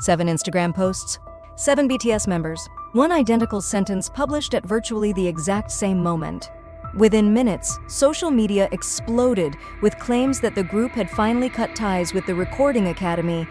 7 Instagram posts, 7 BTS members, one identical sentence published at virtually the exact same moment. Within minutes, social media exploded with claims that the group had finally cut ties with the Recording Academy,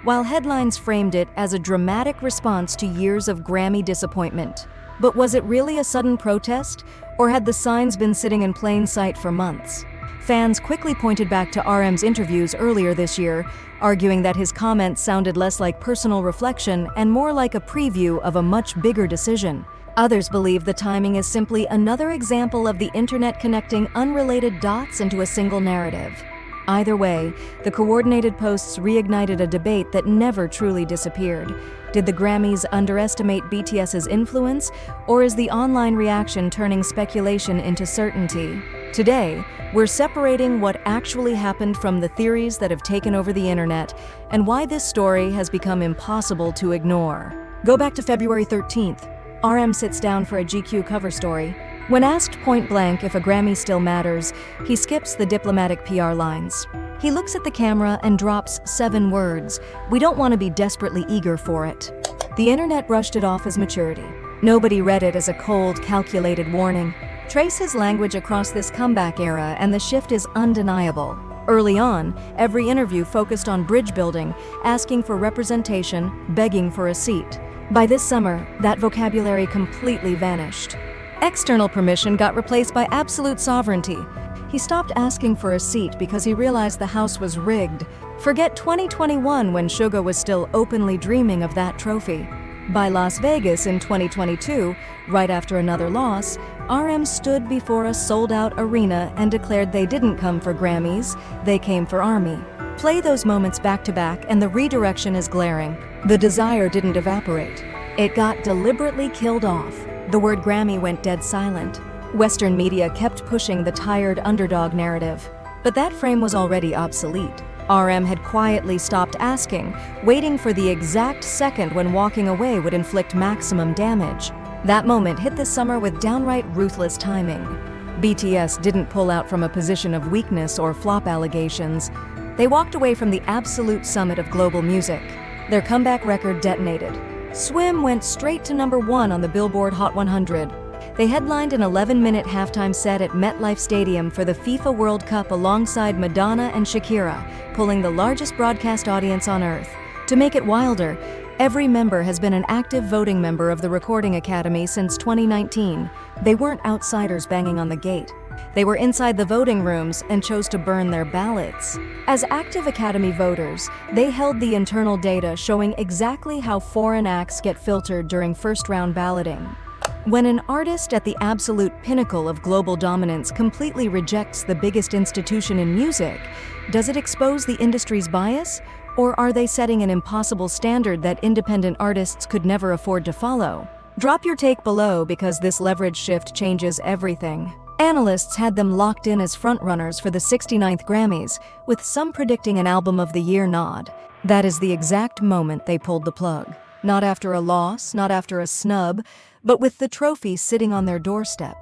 while headlines framed it as a dramatic response to years of Grammy disappointment. But was it really a sudden protest, or had the signs been sitting in plain sight for months? Fans quickly pointed back to RM's interviews earlier this year, arguing that his comments sounded less like personal reflection and more like a preview of a much bigger decision. Others believe the timing is simply another example of the internet connecting unrelated dots into a single narrative. Either way, the coordinated posts reignited a debate that never truly disappeared. Did the Grammys underestimate BTS's influence, or is the online reaction turning speculation into certainty? Today, we're separating what actually happened from the theories that have taken over the internet and why this story has become impossible to ignore. Go back to February 13th. RM sits down for a GQ cover story. When asked point blank if a Grammy still matters, he skips the diplomatic PR lines. He looks at the camera and drops 7 words. We don't want to be desperately eager for it. The internet brushed it off as maturity. Nobody read it as a cold, calculated warning. Trace his language across this comeback era, and the shift is undeniable. Early on, every interview focused on bridge building, asking for representation, begging for a seat. By this summer, that vocabulary completely vanished. External permission got replaced by absolute sovereignty. He stopped asking for a seat because he realized the house was rigged. Forget 2021 when Suga was still openly dreaming of that trophy. By Las Vegas in 2022, right after another loss, RM stood before a sold-out arena and declared they didn't come for Grammys, they came for Army. Play those moments back to back and the redirection is glaring. The desire didn't evaporate. It got deliberately killed off. The word Grammy went dead silent. Western media kept pushing the tired underdog narrative. But that frame was already obsolete. RM had quietly stopped asking, waiting for the exact second when walking away would inflict maximum damage. That moment hit this summer with downright ruthless timing. BTS didn't pull out from a position of weakness or flop allegations. They walked away from the absolute summit of global music. Their comeback record detonated. Swim went straight to #1 on the Billboard Hot 100. They headlined an 11-minute halftime set at MetLife Stadium for the FIFA World Cup alongside Madonna and Shakira, pulling the largest broadcast audience on Earth. To make it wilder, every member has been an active voting member of the Recording Academy since 2019. They weren't outsiders banging on the gate. They were inside the voting rooms and chose to burn their ballots. As active Academy voters, they held the internal data showing exactly how foreign acts get filtered during first-round balloting. When an artist at the absolute pinnacle of global dominance completely rejects the biggest institution in music, does it expose the industry's bias? Or are they setting an impossible standard that independent artists could never afford to follow? Drop your take below because this leverage shift changes everything. Analysts had them locked in as frontrunners for the 69th Grammys, with some predicting an Album of the Year nod. That is the exact moment they pulled the plug. Not after a loss, not after a snub, but with the trophy sitting on their doorstep.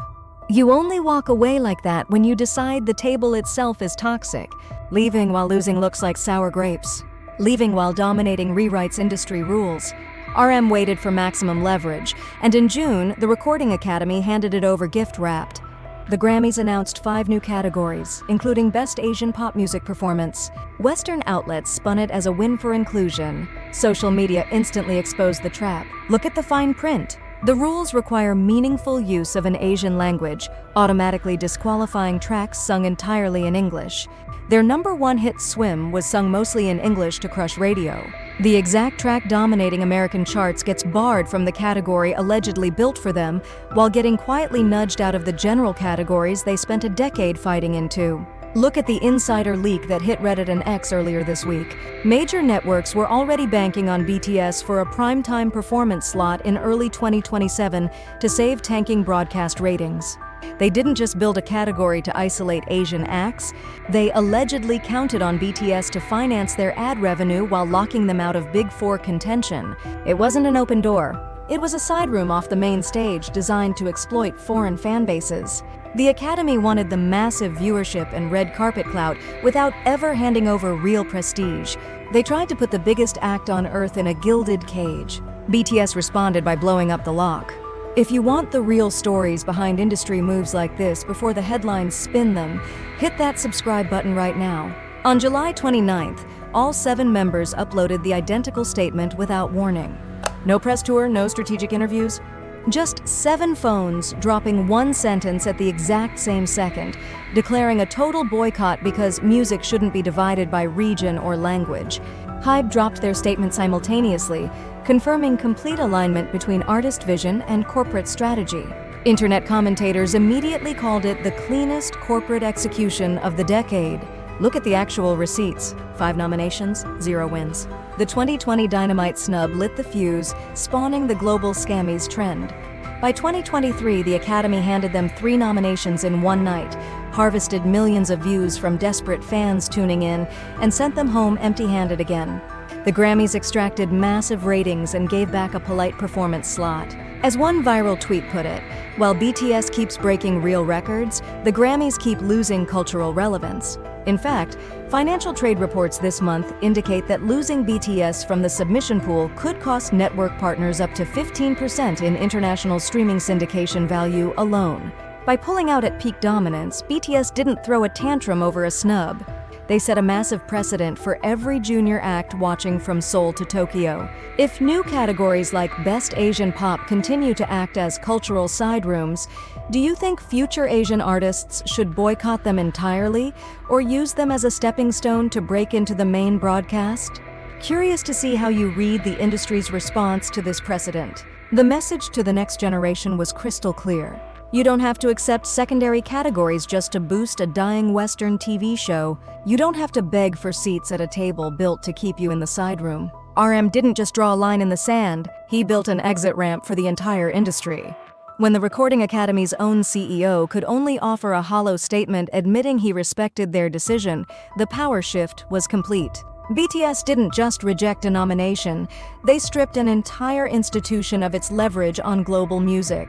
You only walk away like that when you decide the table itself is toxic. Leaving while losing looks like sour grapes. Leaving while dominating rewrites industry rules. RM waited for maximum leverage, and in June, the Recording Academy handed it over gift-wrapped. The Grammys announced 5 new categories, including Best Asian Pop Music Performance. Western outlets spun it as a win for inclusion. Social media instantly exposed the trap. Look at the fine print. The rules require meaningful use of an Asian language, automatically disqualifying tracks sung entirely in English. Their #1 hit Swim was sung mostly in English to crush radio. The exact track dominating American charts gets barred from the category allegedly built for them, while getting quietly nudged out of the general categories they spent a decade fighting into. Look at the insider leak that hit Reddit and X earlier this week. Major networks were already banking on BTS for a primetime performance slot in early 2027 to save tanking broadcast ratings. They didn't just build a category to isolate Asian acts, they allegedly counted on BTS to finance their ad revenue while locking them out of Big Four contention. It wasn't an open door. It was a side room off the main stage designed to exploit foreign fan bases. The Academy wanted the massive viewership and red carpet clout without ever handing over real prestige. They tried to put the biggest act on Earth in a gilded cage. BTS responded by blowing up the lock. If you want the real stories behind industry moves like this before the headlines spin them, hit that subscribe button right now. On July 29th, all 7 members uploaded the identical statement without warning. No press tour, no strategic interviews. Just 7 phones dropping one sentence at the exact same second, declaring a total boycott because music shouldn't be divided by region or language. HYBE dropped their statement simultaneously, confirming complete alignment between artist vision and corporate strategy. Internet commentators immediately called it the cleanest corporate execution of the decade. Look at the actual receipts. 5 nominations, 0 wins. The 2020 Dynamite snub lit the fuse, spawning the global GRAMMYs trend. By 2023, the Academy handed them 3 nominations in one night, harvested millions of views from desperate fans tuning in, and sent them home empty-handed again. The Grammys extracted massive ratings and gave back a polite performance slot. As one viral tweet put it, while BTS keeps breaking real records, the Grammys keep losing cultural relevance. In fact, financial trade reports this month indicate that losing BTS from the submission pool could cost network partners up to 15% in international streaming syndication value alone. By pulling out at peak dominance, BTS didn't throw a tantrum over a snub. They set a massive precedent for every junior act watching from Seoul to Tokyo. If new categories like Best Asian Pop continue to act as cultural side rooms, do you think future Asian artists should boycott them entirely or use them as a stepping stone to break into the main broadcast? Curious to see how you read the industry's response to this precedent. The message to the next generation was crystal clear. You don't have to accept secondary categories just to boost a dying Western TV show. You don't have to beg for seats at a table built to keep you in the side room. RM didn't just draw a line in the sand, he built an exit ramp for the entire industry. When the Recording Academy's own CEO could only offer a hollow statement admitting he respected their decision, the power shift was complete. BTS didn't just reject a nomination, they stripped an entire institution of its leverage on global music.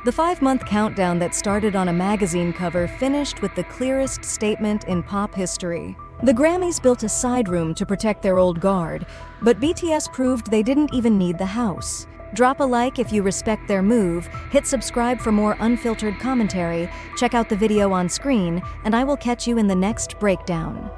The 5-month countdown that started on a magazine cover finished with the clearest statement in pop history. The Grammys built a side room to protect their old guard, but BTS proved they didn't even need the house. Drop a like if you respect their move, hit subscribe for more unfiltered commentary, check out the video on screen, and I will catch you in the next breakdown.